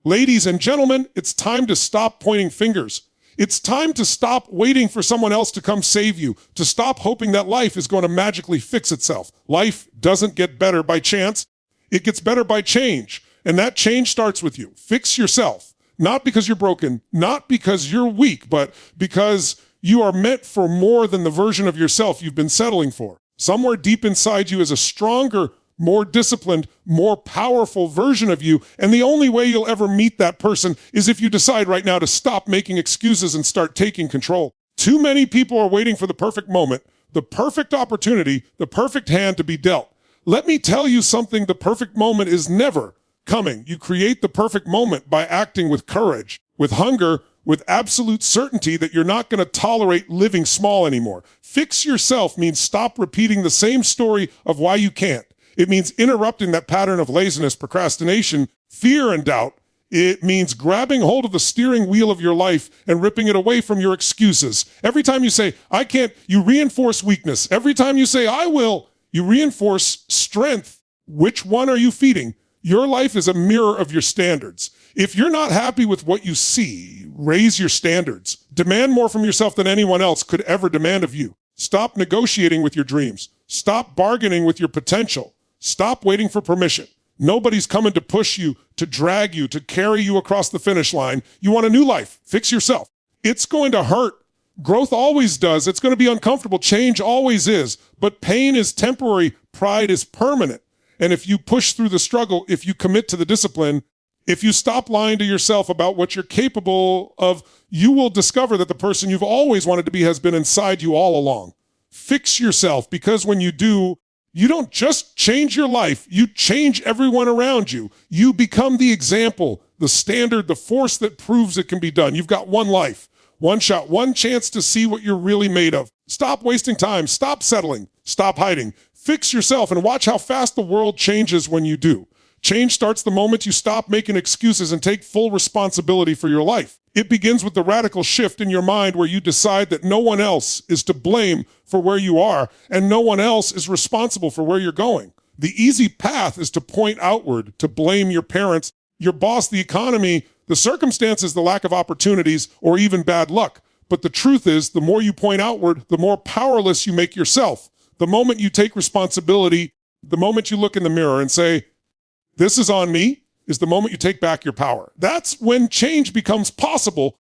Ladies and gentlemen, it's time to stop pointing fingers. It's time to stop waiting for someone else to come save you, to stop hoping that life is going to magically fix itself. Life doesn't get better by chance. It gets better by change. And that change starts with you. Fix yourself. Not because you're broken, not because you're weak, but because you are meant for more than the version of yourself you've been settling for. Somewhere deep inside you is a stronger, more disciplined, more powerful version of you, and the only way you'll ever meet that person is if you decide right now to stop making excuses and start taking control. Too many people are waiting for the perfect moment, the perfect opportunity, the perfect hand to be dealt. Let me tell you something, the perfect moment is never coming. You create the perfect moment by acting with courage, with hunger, with absolute certainty that you're not going to tolerate living small anymore. Fix yourself means stop repeating the same story of why you can't. It means interrupting that pattern of laziness, procrastination, fear, and doubt. It means grabbing hold of the steering wheel of your life and ripping it away from your excuses. Every time you say, I can't, you reinforce weakness. Every time you say, I will, you reinforce strength. Which one are you feeding? Your life is a mirror of your standards. If you're not happy with what you see, raise your standards. Demand more from yourself than anyone else could ever demand of you. Stop negotiating with your dreams. Stop bargaining with your potential. Stop waiting for permission. Nobody's coming to push you, to drag you, to carry you across the finish line. You want a new life. Fix yourself. It's going to hurt. Growth always does. It's going to be uncomfortable. Change always is. But pain is temporary. Pride is permanent. And if you push through the struggle, if you commit to the discipline, if you stop lying to yourself about what you're capable of, you will discover that the person you've always wanted to be has been inside you all along. Fix yourself, because when you do, you don't just change your life, you change everyone around you. You become the example, the standard, the force that proves it can be done. You've got one life, one shot, one chance to see what you're really made of. Stop wasting time, stop settling, stop hiding. Fix yourself and watch how fast the world changes when you do. Change starts the moment you stop making excuses and take full responsibility for your life. It begins with the radical shift in your mind where you decide that no one else is to blame for where you are and no one else is responsible for where you're going. The easy path is to point outward, to blame your parents, your boss, the economy, the circumstances, the lack of opportunities, or even bad luck. But the truth is, the more you point outward, the more powerless you make yourself. The moment you take responsibility, the moment you look in the mirror and say, this is on me, is the moment you take back your power. That's when change becomes possible,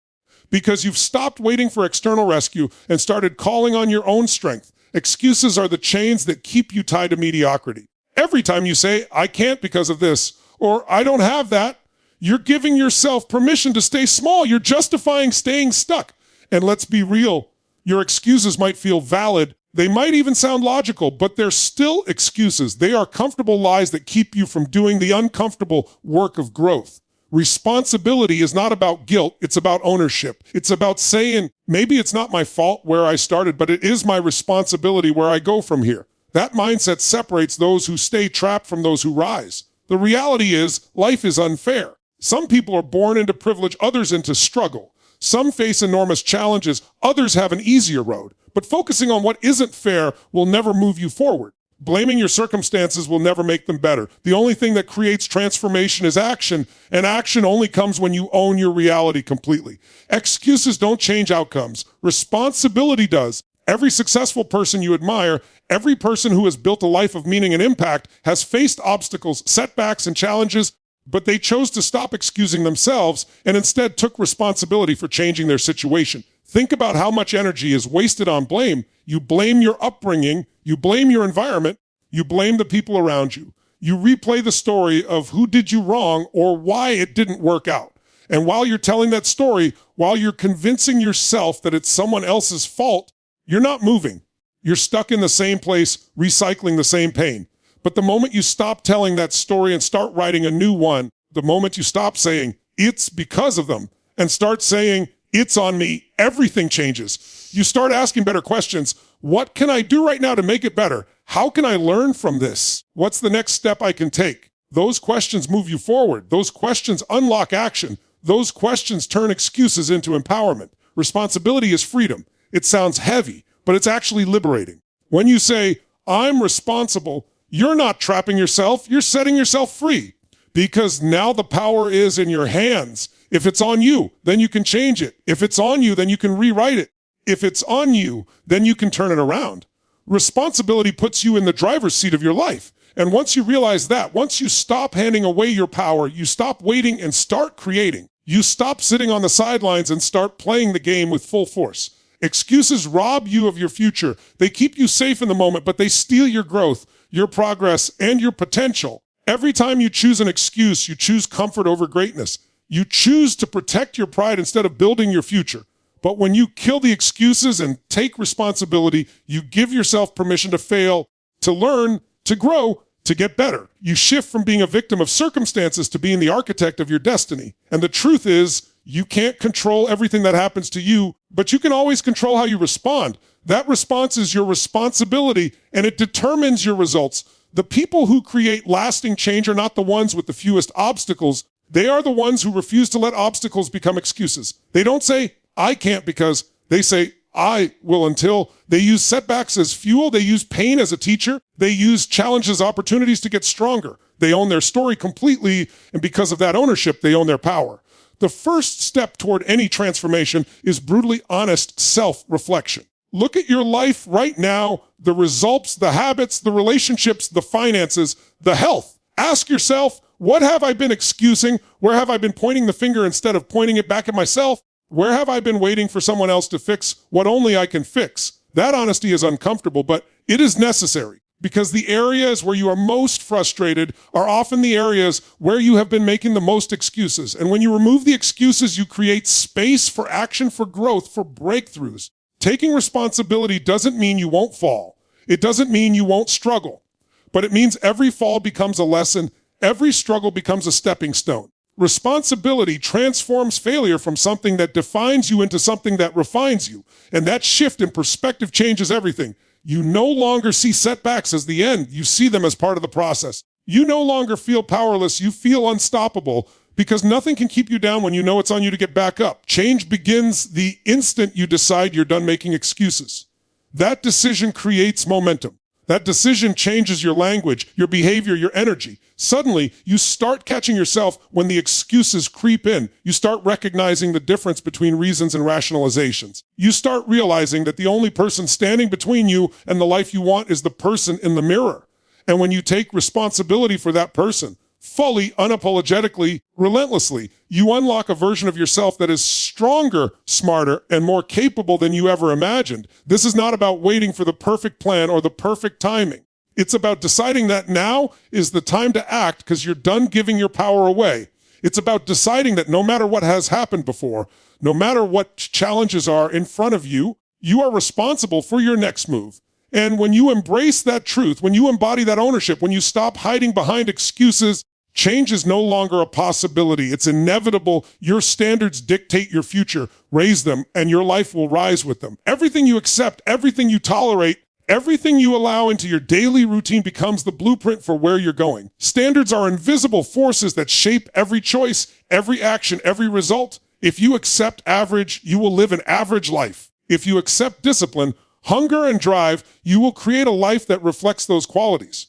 because you've stopped waiting for external rescue and started calling on your own strength. Excuses are the chains that keep you tied to mediocrity. Every time you say, I can't because of this, or I don't have that, you're giving yourself permission to stay small. You're justifying staying stuck. And let's be real, your excuses might feel valid. They might even sound logical, but they're still excuses. They are comfortable lies that keep you from doing the uncomfortable work of growth. Responsibility is not about guilt. It's about ownership. It's about saying, maybe it's not my fault where I started, but it is my responsibility where I go from here. That mindset separates those who stay trapped from those who rise. The reality is, life is unfair. Some people are born into privilege, others into struggle. Some face enormous challenges, others have an easier road. But focusing on what isn't fair will never move you forward. Blaming your circumstances will never make them better. The only thing that creates transformation is action, and action only comes when you own your reality completely. Excuses don't change outcomes. Responsibility does. Every successful person you admire, every person who has built a life of meaning and impact, has faced obstacles, setbacks, and challenges, but they chose to stop excusing themselves and instead took responsibility for changing their situation. Think about how much energy is wasted on blame. You blame your upbringing, you blame your environment, you blame the people around you. You replay the story of who did you wrong or why it didn't work out. And while you're telling that story, while you're convincing yourself that it's someone else's fault, you're not moving. You're stuck in the same place, recycling the same pain. But the moment you stop telling that story and start writing a new one, the moment you stop saying, it's because of them, and start saying, it's on me, everything changes. You start asking better questions. What can I do right now to make it better? How can I learn from this? What's the next step I can take? Those questions move you forward. Those questions unlock action. Those questions turn excuses into empowerment. Responsibility is freedom. It sounds heavy, but it's actually liberating. When you say, I'm responsible, you're not trapping yourself, you're setting yourself free. because now the power is in your hands. If it's on you, then you can change it. If it's on you, then you can rewrite it. If it's on you, then you can turn it around. Responsibility puts you in the driver's seat of your life. And once you realize that, once you stop handing away your power, you stop waiting and start creating. You stop sitting on the sidelines and start playing the game with full force. Excuses rob you of your future. They keep you safe in the moment, but they steal your growth, your progress, and your potential. Every time you choose an excuse, you choose comfort over greatness. You choose to protect your pride instead of building your future. But when you kill the excuses and take responsibility, you give yourself permission to fail, to learn, to grow, to get better. You shift from being a victim of circumstances to being the architect of your destiny. And the truth is, you can't control everything that happens to you, but you can always control how you respond. That response is your responsibility, and it determines your results. The people who create lasting change are not the ones with the fewest obstacles. They are the ones who refuse to let obstacles become excuses. They don't say, I can't because, they say, I will until. They use setbacks as fuel. They use pain as a teacher. They use challenges, opportunities to get stronger. They own their story completely, and because of that ownership, they own their power. The first step toward any transformation is brutally honest self-reflection. Look at your life right now, the results, the habits, the relationships, the finances, the health. Ask yourself, what have I been excusing? Where have I been pointing the finger instead of pointing it back at myself? Where have I been waiting for someone else to fix what only I can fix? That honesty is uncomfortable, but it is necessary, because the areas where you are most frustrated are often the areas where you have been making the most excuses. And when you remove the excuses, you create space for action, for growth, for breakthroughs. Taking responsibility doesn't mean you won't fall. It doesn't mean you won't struggle. But it means every fall becomes a lesson. Every struggle becomes a stepping stone. Responsibility transforms failure from something that defines you into something that refines you. And that shift in perspective changes everything. You no longer see setbacks as the end. You see them as part of the process. You no longer feel powerless. You feel unstoppable, because nothing can keep you down when you know it's on you to get back up. Change begins the instant you decide you're done making excuses. That decision creates momentum. That decision changes your language, your behavior, your energy. Suddenly, you start catching yourself when the excuses creep in. You start recognizing the difference between reasons and rationalizations. You start realizing that the only person standing between you and the life you want is the person in the mirror. And when you take responsibility for that person, fully, unapologetically, relentlessly, you unlock a version of yourself that is stronger, smarter, and more capable than you ever imagined. This is not about waiting for the perfect plan or the perfect timing. It's about deciding that now is the time to act because you're done giving your power away. It's about deciding that no matter what has happened before, no matter what challenges are in front of you, you are responsible for your next move. And when you embrace that truth, when you embody that ownership, when you stop hiding behind excuses, change is no longer a possibility. It's inevitable. Your standards dictate your future. Raise them, and your life will rise with them. Everything you accept, everything you tolerate, everything you allow into your daily routine becomes the blueprint for where you're going. Standards are invisible forces that shape every choice, every action, every result. If you accept average, you will live an average life. If you accept discipline, hunger, and drive, you will create a life that reflects those qualities.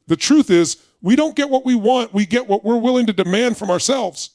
The truth is, we don't get what we want, we get what we're willing to demand from ourselves.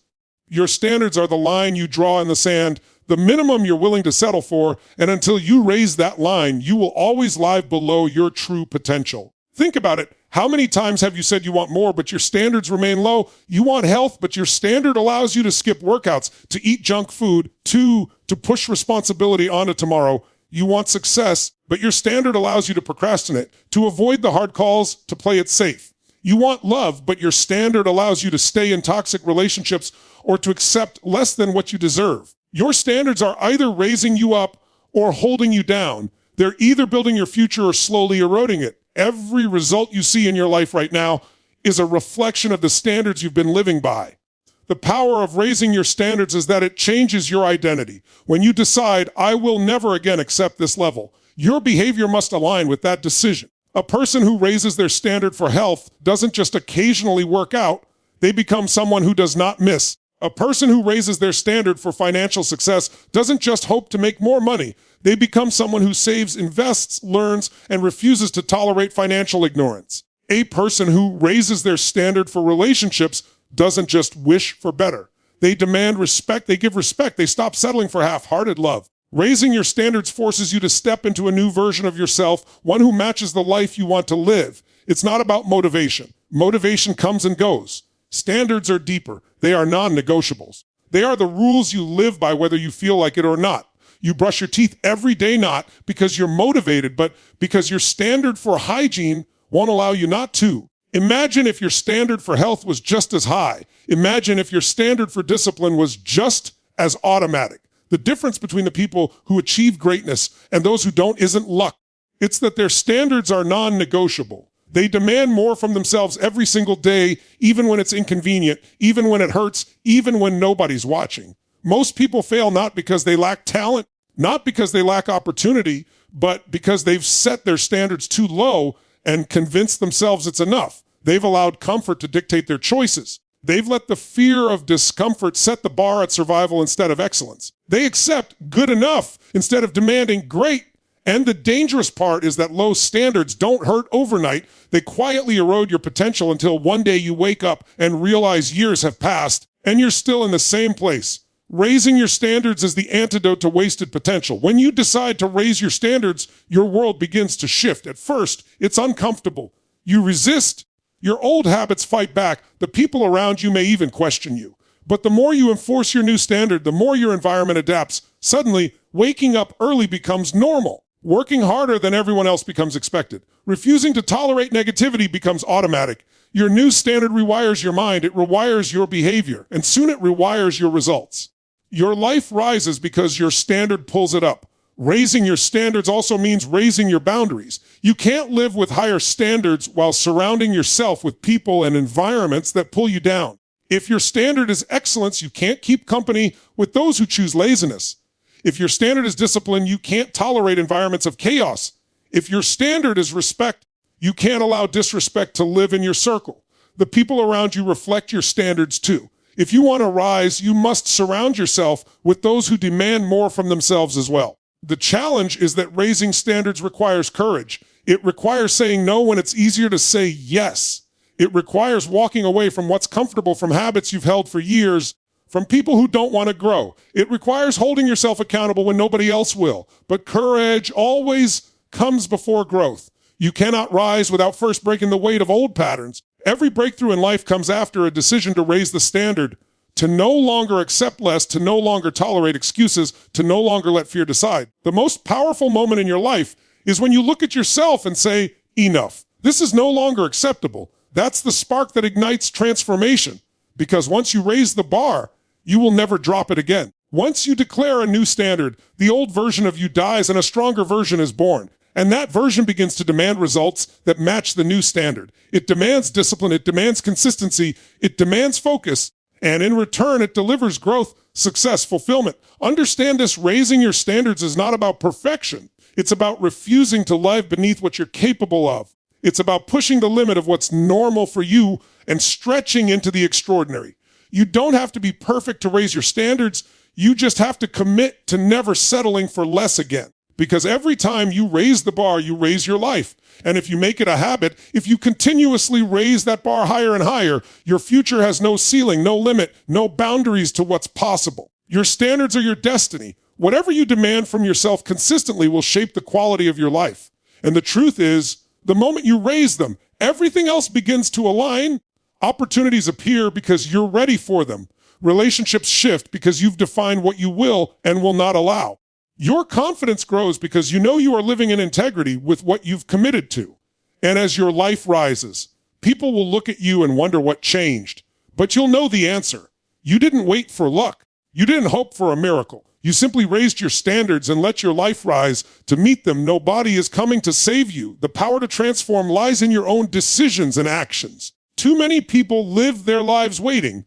Your standards are the line you draw in the sand, the minimum you're willing to settle for, and until you raise that line, you will always lie below your true potential. Think about it. How many times have you said you want more, but your standards remain low? You want health, but your standard allows you to skip workouts, to eat junk food, to push responsibility onto tomorrow. You want success, but your standard allows you to procrastinate, to avoid the hard calls, to play it safe. You want love, but your standard allows you to stay in toxic relationships or to accept less than what you deserve. Your standards are either raising you up or holding you down. They're either building your future or slowly eroding it. Every result you see in your life right now is a reflection of the standards you've been living by. The power of raising your standards is that it changes your identity. When you decide, I will never again accept this level, your behavior must align with that decision. A person who raises their standard for health doesn't just occasionally work out, they become someone who does not miss. A person who raises their standard for financial success doesn't just hope to make more money, they become someone who saves, invests, learns, and refuses to tolerate financial ignorance. A person who raises their standard for relationships doesn't just wish for better. They demand respect. They give respect. They stop settling for half-hearted love. Raising your standards forces you to step into a new version of yourself, one who matches the life you want to live. It's not about motivation. Motivation comes and goes. Standards are deeper. They are non-negotiables. They are the rules you live by whether you feel like it or not. You brush your teeth every day not because you're motivated, but because your standard for hygiene won't allow you not to. Imagine if your standard for health was just as high. Imagine if your standard for discipline was just as automatic. The difference between the people who achieve greatness and those who don't isn't luck. It's that their standards are non-negotiable. They demand more from themselves every single day, even when it's inconvenient, even when it hurts, even when nobody's watching. Most people fail not because they lack talent, not because they lack opportunity, but because they've set their standards too low and convinced themselves it's enough. They've allowed comfort to dictate their choices. They've let the fear of discomfort set the bar at survival instead of excellence. They accept good enough instead of demanding great. And the dangerous part is that low standards don't hurt overnight. They quietly erode your potential until one day you wake up and realize years have passed and you're still in the same place. Raising your standards is the antidote to wasted potential. When you decide to raise your standards, your world begins to shift. At first, it's uncomfortable. You resist. Your old habits fight back. The people around you may even question you. But the more you enforce your new standard, the more your environment adapts. Suddenly, waking up early becomes normal. Working harder than everyone else becomes expected. Refusing to tolerate negativity becomes automatic. Your new standard rewires your mind. It rewires your behavior. And soon it rewires your results. Your life rises because your standard pulls it up. Raising your standards also means raising your boundaries. You can't live with higher standards while surrounding yourself with people and environments that pull you down. If your standard is excellence, you can't keep company with those who choose laziness. If your standard is discipline, you can't tolerate environments of chaos. If your standard is respect, you can't allow disrespect to live in your circle. The people around you reflect your standards too. If you want to rise, you must surround yourself with those who demand more from themselves as well. The challenge is that raising standards requires courage. It requires saying no when it's easier to say yes. It requires walking away from what's comfortable, from habits you've held for years, from people who don't want to grow. It requires holding yourself accountable when nobody else will. But courage always comes before growth. You cannot rise without first breaking the weight of old patterns. Every breakthrough in life comes after a decision to raise the standard, to no longer accept less, to no longer tolerate excuses, to no longer let fear decide. The most powerful moment in your life is when you look at yourself and say, enough. This is no longer acceptable. That's the spark that ignites transformation. Because once you raise the bar, you will never drop it again. Once you declare a new standard, the old version of you dies and a stronger version is born. And that version begins to demand results that match the new standard. It demands discipline, it demands consistency, it demands focus, and in return, it delivers growth, success, fulfillment. Understand this: raising your standards is not about perfection. It's about refusing to live beneath what you're capable of. It's about pushing the limit of what's normal for you and stretching into the extraordinary. You don't have to be perfect to raise your standards. You just have to commit to never settling for less again. Because every time you raise the bar, you raise your life. And if you make it a habit, if you continuously raise that bar higher and higher, your future has no ceiling, no limit, no boundaries to what's possible. Your standards are your destiny. Whatever you demand from yourself consistently will shape the quality of your life. And the truth is, the moment you raise them, everything else begins to align. Opportunities appear because you're ready for them. Relationships shift because you've defined what you will and will not allow. Your confidence grows because you know you are living in integrity with what you've committed to. And as your life rises, people will look at you and wonder what changed. But you'll know the answer. You didn't wait for luck. You didn't hope for a miracle. You simply raised your standards and let your life rise to meet them. Nobody is coming to save you. The power to transform lies in your own decisions and actions. Too many people live their lives waiting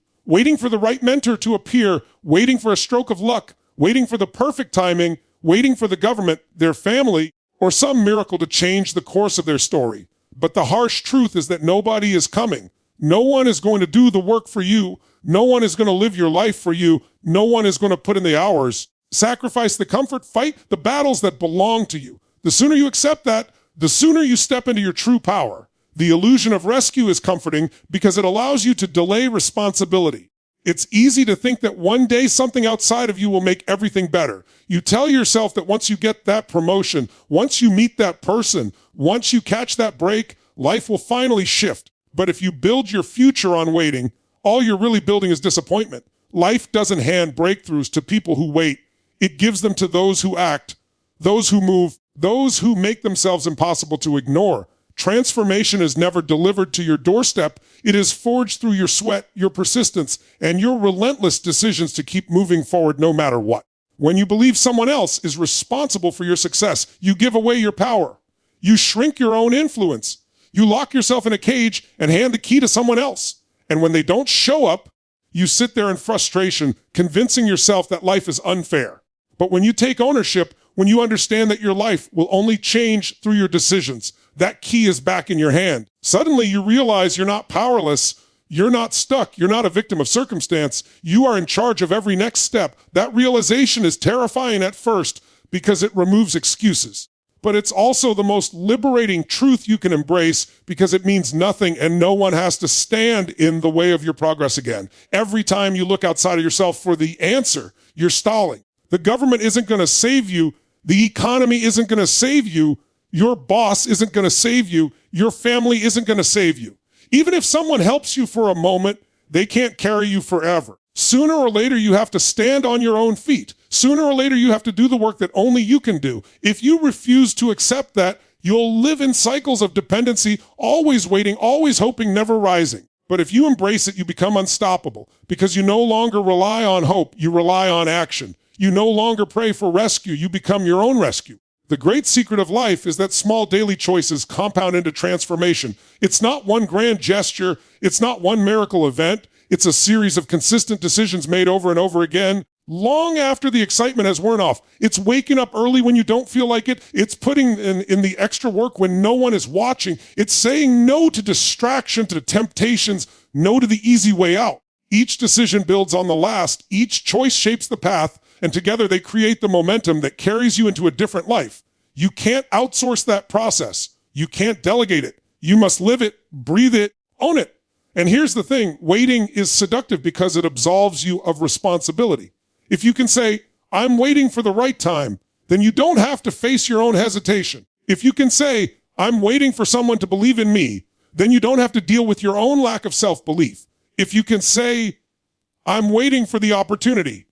for the right mentor to appear, waiting for a stroke of luck, waiting for the perfect timing, waiting for the government, their family, or some miracle to change the course of their story. But the harsh truth is that nobody is coming. No one is going to do the work for you. No one is going to live your life for you. No one is going to put in the hours, sacrifice the comfort, fight the battles that belong to you. The sooner you accept that, the sooner you step into your true power. The illusion of rescue is comforting because it allows you to delay responsibility. It's easy to think that one day something outside of you will make everything better. You tell yourself that once you get that promotion, once you meet that person, once you catch that break, life will finally shift. But if you build your future on waiting, all you're really building is disappointment. Life doesn't hand breakthroughs to people who wait. It gives them to those who act, those who move, those who make themselves impossible to ignore. Transformation is never delivered to your doorstep. It is forged through your sweat, your persistence, and your relentless decisions to keep moving forward no matter what. When you believe someone else is responsible for your success, you give away your power. You shrink your own influence. You lock yourself in a cage and hand the key to someone else. And when they don't show up, you sit there in frustration, convincing yourself that life is unfair. But when you take ownership, when you understand that your life will only change through your decisions, that key is back in your hand. Suddenly you realize you're not powerless, you're not stuck, you're not a victim of circumstance, you are in charge of every next step. That realization is terrifying at first because it removes excuses. But it's also the most liberating truth you can embrace because it means nothing and no one has to stand in the way of your progress again. Every time you look outside of yourself for the answer, you're stalling. The government isn't going to save you. The economy isn't going to save you. Your boss isn't going to save you. Your family isn't going to save you. Even if someone helps you for a moment, they can't carry you forever. Sooner or later, you have to stand on your own feet. Sooner or later, you have to do the work that only you can do. If you refuse to accept that, you'll live in cycles of dependency, always waiting, always hoping, never rising. But if you embrace it, you become unstoppable because you no longer rely on hope, you rely on action. You no longer pray for rescue, you become your own rescue. The great secret of life is that small daily choices compound into transformation. It's not one grand gesture, it's not one miracle event, it's a series of consistent decisions made over and over again, long after the excitement has worn off. It's waking up early when you don't feel like it, it's putting in the extra work when no one is watching, it's saying no to distraction, to temptations, no to the easy way out. Each decision builds on the last, each choice shapes the path, and together they create the momentum that carries you into a different life. You can't outsource that process. You can't delegate it. You must live it, breathe it, own it. And here's the thing, waiting is seductive because it absolves you of responsibility. If you can say, I'm waiting for the right time, then you don't have to face your own hesitation. If you can say, I'm waiting for someone to believe in me, then you don't have to deal with your own lack of self-belief. If you can say, I'm waiting for the opportunity,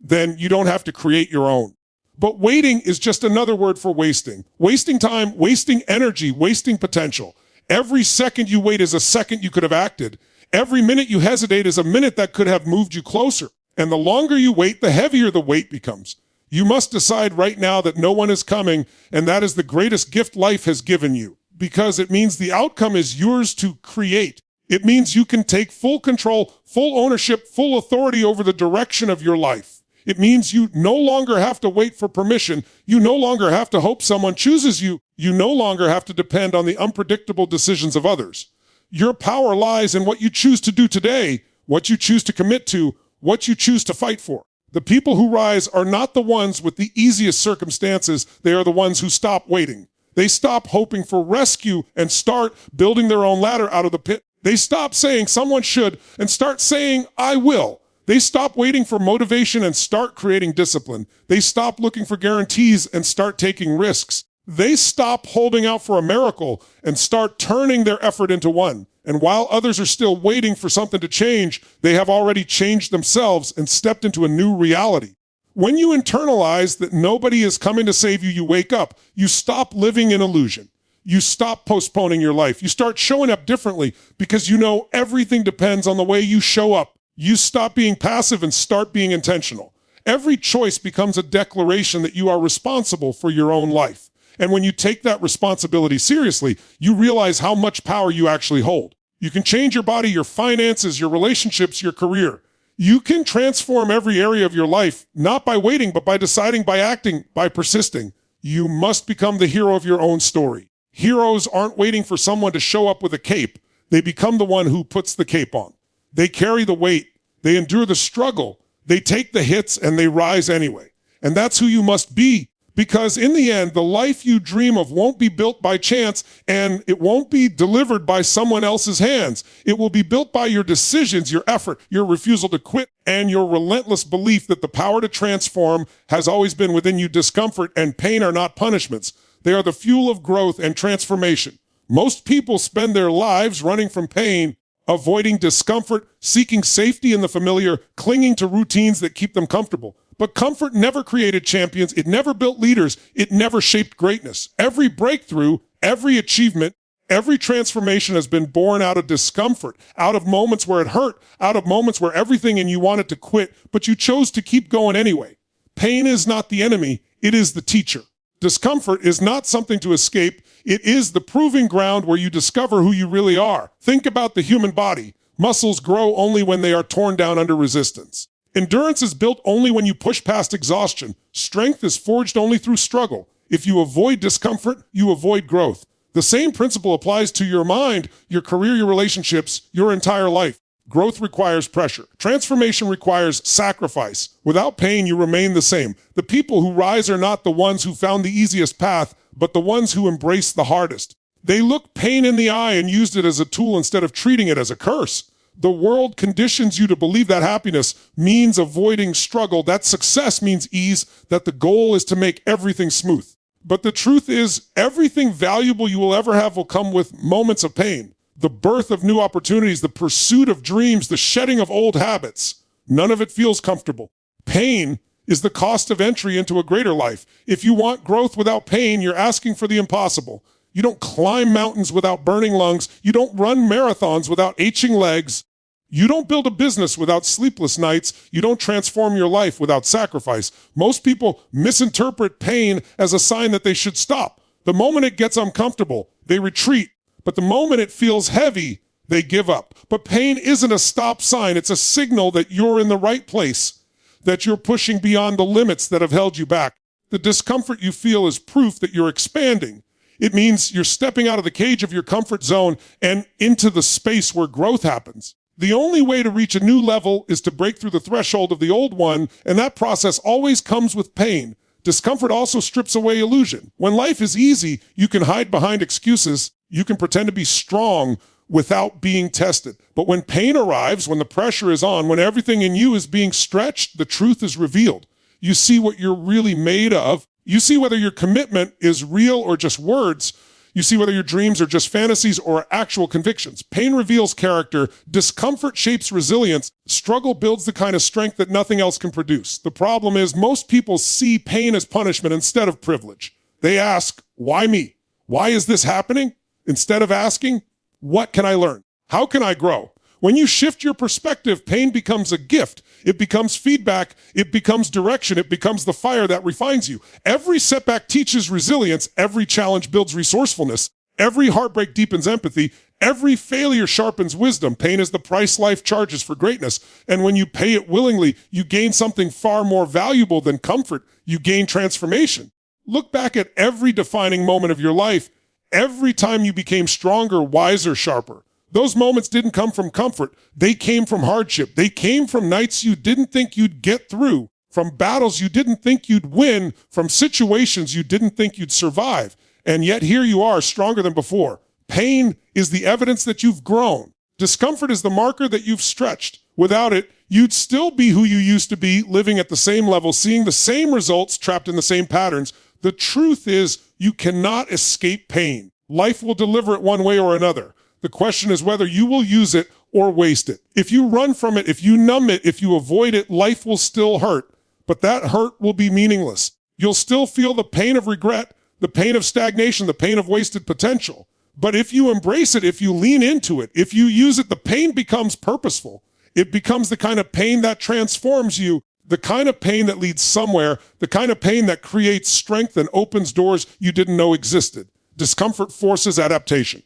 then you don't have to create your own. But waiting is just another word for wasting. Wasting time, wasting energy, wasting potential. Every second you wait is a second you could have acted. Every minute you hesitate is a minute that could have moved you closer. And the longer you wait, the heavier the weight becomes. You must decide right now that no one is coming, and that is the greatest gift life has given you, because it means the outcome is yours to create. It means you can take full control, full ownership, full authority over the direction of your life. It means you no longer have to wait for permission. You no longer have to hope someone chooses you. You no longer have to depend on the unpredictable decisions of others. Your power lies in what you choose to do today, what you choose to commit to, what you choose to fight for. The people who rise are not the ones with the easiest circumstances. They are the ones who stop waiting. They stop hoping for rescue and start building their own ladder out of the pit. They stop saying someone should and start saying, I will. They stop waiting for motivation and start creating discipline. They stop looking for guarantees and start taking risks. They stop holding out for a miracle and start turning their effort into one. And while others are still waiting for something to change, they have already changed themselves and stepped into a new reality. When you internalize that nobody is coming to save you, you wake up. You stop living in illusion. You stop postponing your life. You start showing up differently because you know everything depends on the way you show up. You stop being passive and start being intentional. Every choice becomes a declaration that you are responsible for your own life. And when you take that responsibility seriously, you realize how much power you actually hold. You can change your body, your finances, your relationships, your career. You can transform every area of your life, not by waiting, but by deciding, by acting, by persisting. You must become the hero of your own story. Heroes aren't waiting for someone to show up with a cape. They become the one who puts the cape on. They carry the weight, they endure the struggle, they take the hits, and they rise anyway. And that's who you must be, Because in the end, the life you dream of won't be built by chance, and it won't be delivered by someone else's hands. It will be built by your decisions, your effort, your refusal to quit, and your relentless belief that the power to transform has always been within you. Discomfort and pain are not punishments. They are the fuel of growth and transformation. Most people spend their lives running from pain, avoiding discomfort, seeking safety in the familiar, clinging to routines that keep them comfortable. But comfort never created champions. It never built leaders. It never shaped greatness. Every breakthrough, every achievement, every transformation has been born out of discomfort, out of moments where it hurt, out of moments where everything in you wanted to quit, but you chose to keep going anyway. Pain is not the enemy. It is the teacher. Discomfort is not something to escape. It is the proving ground where you discover who you really are. Think about the human body. Muscles grow only when they are torn down under resistance. Endurance is built only when you push past exhaustion. Strength is forged only through struggle. If you avoid discomfort, you avoid growth. The same principle applies to your mind, your career, your relationships, your entire life. Growth requires pressure. Transformation requires sacrifice. Without pain, you remain the same. The people who rise are not the ones who found the easiest path, but the ones who embrace the hardest. They looked pain in the eye and used it as a tool instead of treating it as a curse. The world conditions you to believe that happiness means avoiding struggle, that success means ease, that the goal is to make everything smooth. But the truth is, everything valuable you will ever have will come with moments of pain. The birth of new opportunities, the pursuit of dreams, the shedding of old habits. None of it feels comfortable. Pain is the cost of entry into a greater life. If you want growth without pain, you're asking for the impossible. You don't climb mountains without burning lungs. You don't run marathons without aching legs. You don't build a business without sleepless nights. You don't transform your life without sacrifice. Most people misinterpret pain as a sign that they should stop. The moment it gets uncomfortable, they retreat. But the moment it feels heavy, they give up. But pain isn't a stop sign. It's a signal that you're in the right place, that you're pushing beyond the limits that have held you back. The discomfort you feel is proof that you're expanding. It means you're stepping out of the cage of your comfort zone and into the space where growth happens. The only way to reach a new level is to break through the threshold of the old one, and that process always comes with pain. Discomfort also strips away illusion. When life is easy, you can hide behind excuses. You can pretend to be strong without being tested. But when pain arrives, when the pressure is on, when everything in you is being stretched, the truth is revealed. You see what you're really made of. You see whether your commitment is real or just words. You see whether your dreams are just fantasies or actual convictions. Pain reveals character. Discomfort shapes resilience. Struggle builds the kind of strength that nothing else can produce. The problem is most people see pain as punishment instead of privilege. They ask, why me? Why is this happening? Instead of asking, what can I learn? How can I grow? When you shift your perspective, pain becomes a gift. It becomes feedback. It becomes direction. It becomes the fire that refines you. Every setback teaches resilience. Every challenge builds resourcefulness. Every heartbreak deepens empathy. Every failure sharpens wisdom. Pain is the price life charges for greatness. And when you pay it willingly, you gain something far more valuable than comfort. You gain transformation. Look back at every defining moment of your life. Every time you became stronger, wiser, sharper. Those moments didn't come from comfort. They came from hardship. They came from nights you didn't think you'd get through, from battles you didn't think you'd win, from situations you didn't think you'd survive. And yet here you are, stronger than before. Pain is the evidence that you've grown. Discomfort is the marker that you've stretched. Without it, you'd still be who you used to be, living at the same level, seeing the same results, trapped in the same patterns. The truth is, you cannot escape pain. Life will deliver it one way or another. The question is whether you will use it or waste it. If you run from it, if you numb it, if you avoid it, life will still hurt. But that hurt will be meaningless. You'll still feel the pain of regret, the pain of stagnation, the pain of wasted potential. But if you embrace it, if you lean into it, if you use it, the pain becomes purposeful. It becomes the kind of pain that transforms you, the kind of pain that leads somewhere, the kind of pain that creates strength and opens doors you didn't know existed. Discomfort forces adaptation.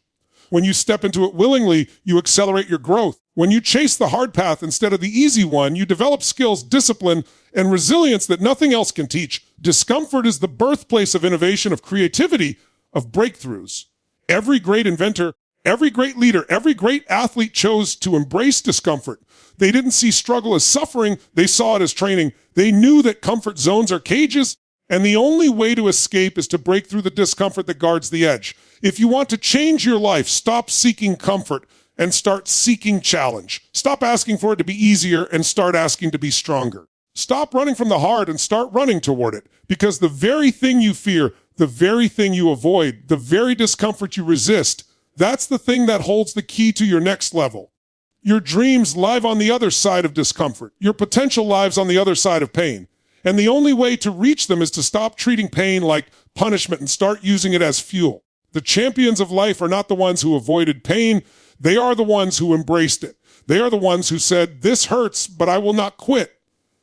When you step into it willingly, you accelerate your growth. When you chase the hard path instead of the easy one, you develop skills, discipline, and resilience that nothing else can teach. Discomfort is the birthplace of innovation, of creativity, of breakthroughs. Every great inventor, every great leader, every great athlete chose to embrace discomfort. They didn't see struggle as suffering. They saw it as training. They knew that comfort zones are cages And the only way to escape is to break through the discomfort that guards the edge. If you want to change your life, stop seeking comfort and start seeking challenge. Stop asking for it to be easier and start asking to be stronger. Stop running from the hard and start running toward it, because the very thing you fear, the very thing you avoid, the very discomfort you resist, that's the thing that holds the key to your next level. Your dreams live on the other side of discomfort. Your potential lives on the other side of pain. And the only way to reach them is to stop treating pain like punishment and start using it as fuel. The champions of life are not the ones who avoided pain. They are the ones who embraced it. They are the ones who said, "This hurts, but I will not quit."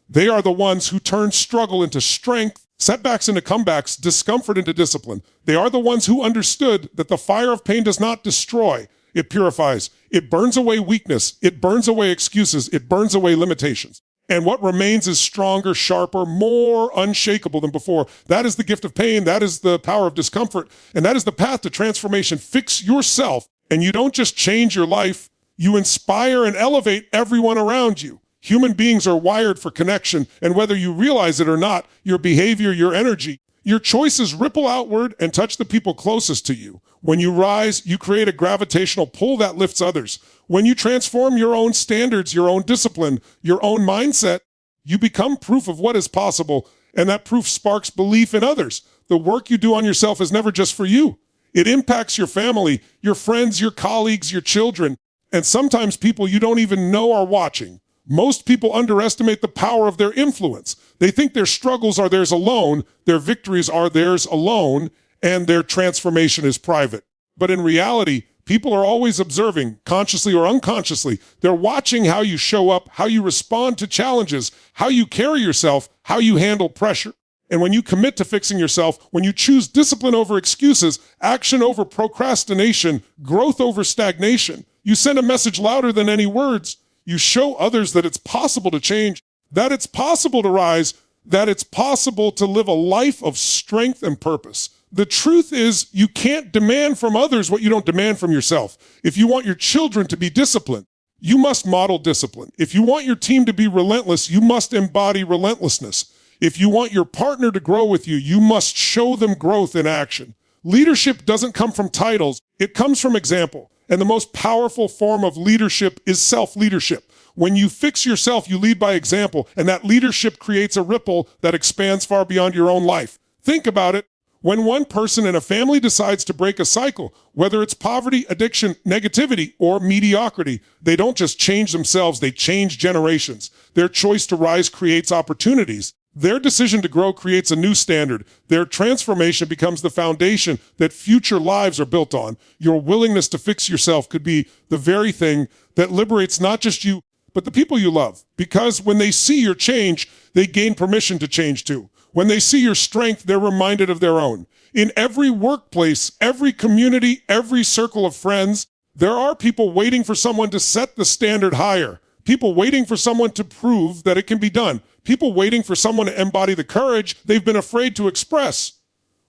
They are the ones who turned struggle into strength, setbacks into comebacks, discomfort into discipline. They are the ones who understood that the fire of pain does not destroy, it purifies. It burns away weakness. It burns away excuses. It burns away limitations. And what remains is stronger, sharper, more unshakable than before. That is the gift of pain. That is the power of discomfort. And that is the path to transformation. Fix yourself. And you don't just change your life. You inspire and elevate everyone around you. Human beings are wired for connection. And whether you realize it or not, your behavior, your energy, your choices ripple outward and touch the people closest to you. When you rise, you create a gravitational pull that lifts others. When you transform your own standards, your own discipline, your own mindset, you become proof of what is possible, and that proof sparks belief in others. The work you do on yourself is never just for you. It impacts your family, your friends, your colleagues, your children, and sometimes people you don't even know are watching. Most people underestimate the power of their influence. They think their struggles are theirs alone, their victories are theirs alone, and their transformation is private. But in reality, people are always observing, consciously or unconsciously. They're watching how you show up, how you respond to challenges, how you carry yourself, how you handle pressure. And when you commit to fixing yourself, when you choose discipline over excuses, action over procrastination, growth over stagnation, you send a message louder than any words. You show others that it's possible to change, that it's possible to rise, that it's possible to live a life of strength and purpose. The truth is, you can't demand from others what you don't demand from yourself. If you want your children to be disciplined, you must model discipline. If you want your team to be relentless, you must embody relentlessness. If you want your partner to grow with you, you must show them growth in action. Leadership doesn't come from titles. It comes from example. And the most powerful form of leadership is self-leadership. When you fix yourself, you lead by example, and that leadership creates a ripple that expands far beyond your own life. Think about it. When one person in a family decides to break a cycle, whether it's poverty, addiction, negativity, or mediocrity, they don't just change themselves, they change generations. Their choice to rise creates opportunities. Their decision to grow creates a new standard. Their transformation becomes the foundation that future lives are built on. Your willingness to fix yourself could be the very thing that liberates not just you, but the people you love. Because when they see your change, they gain permission to change too. When they see your strength, they're reminded of their own. In every workplace, every community, every circle of friends, there are people waiting for someone to set the standard higher. People waiting for someone to prove that it can be done. People waiting for someone to embody the courage they've been afraid to express.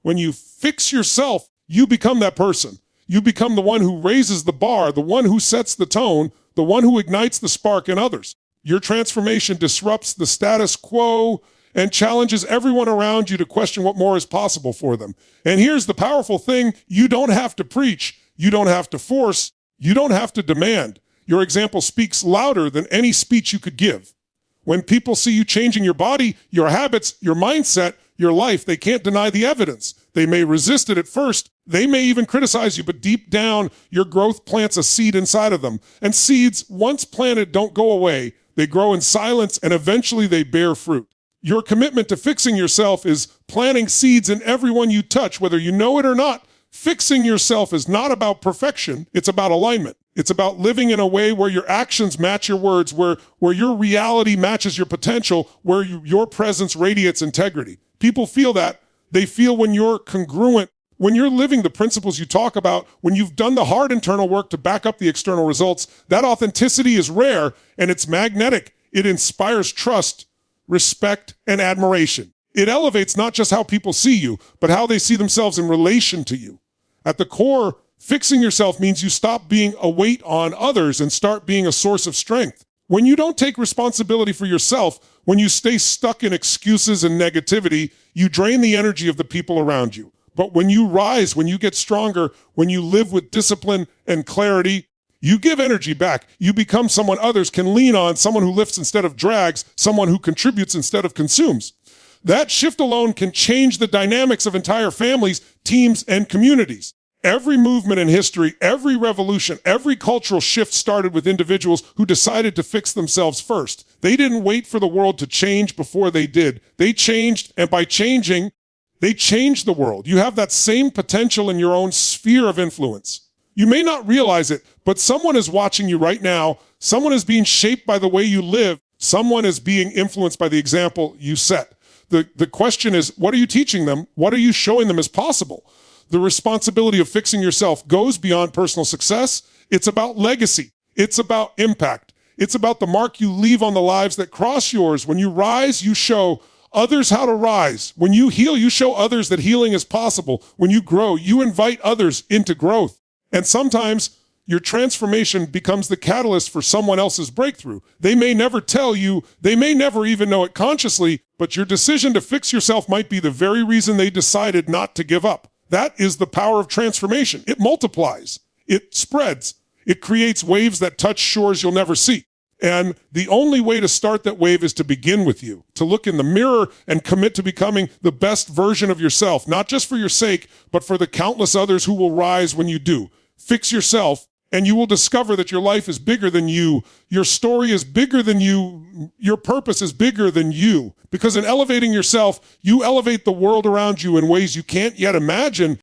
When you fix yourself, you become that person. You become the one who raises the bar, the one who sets the tone, the one who ignites the spark in others. Your transformation disrupts the status quo and challenges everyone around you to question what more is possible for them. And here's the powerful thing: you don't have to preach, you don't have to force, you don't have to demand. Your example speaks louder than any speech you could give. When people see you changing your body, your habits, your mindset, your life, they can't deny the evidence. They may resist it at first. They may even criticize you, but deep down, your growth plants a seed inside of them. And seeds, once planted, don't go away. They grow in silence, and eventually they bear fruit. Your commitment to fixing yourself is planting seeds in everyone you touch, whether you know it or not. Fixing yourself is not about perfection. It's about alignment. It's about living in a way where your actions match your words, where your reality matches your potential, where your presence radiates integrity. People feel that. They feel when you're congruent, when you're living the principles you talk about, when you've done the hard internal work to back up the external results. That authenticity is rare, and it's magnetic. It inspires trust, respect, and admiration. It elevates not just how people see you, but how they see themselves in relation to you. At the core, fixing yourself means you stop being a weight on others and start being a source of strength. When you don't take responsibility for yourself, When you stay stuck in excuses and negativity, you drain the energy of the people around you. But when you rise, when you get stronger, when you live with discipline and clarity, you give energy back. You become someone others can lean on, someone who lifts instead of drags, someone who contributes instead of consumes. That shift alone can change the dynamics of entire families, teams, and communities. Every movement in history, every revolution, every cultural shift started with individuals who decided to fix themselves first. They didn't wait for the world to change before they did. They changed, and by changing, they changed the world. You have that same potential in your own sphere of influence. You may not realize it, but someone is watching you right now. Someone is being shaped by the way you live. Someone is being influenced by the example you set. The question is, what are you teaching them? What are you showing them is possible? The responsibility of fixing yourself goes beyond personal success. It's about legacy. It's about impact. It's about the mark you leave on the lives that cross yours. When you rise, you show others how to rise. When you heal, you show others that healing is possible. When you grow, you invite others into growth. And sometimes your transformation becomes the catalyst for someone else's breakthrough. They may never tell you, they may never even know it consciously, but your decision to fix yourself might be the very reason they decided not to give up. That is the power of transformation. It multiplies. It spreads. It creates waves that touch shores you'll never see. And the only way to start that wave is to begin with you, to look in the mirror and commit to becoming the best version of yourself, not just for your sake, but for the countless others who will rise when you do. Fix yourself, and you will discover that your life is bigger than you. Your story is bigger than you. Your purpose is bigger than you. Because in elevating yourself, you elevate the world around you in ways you can't yet imagine.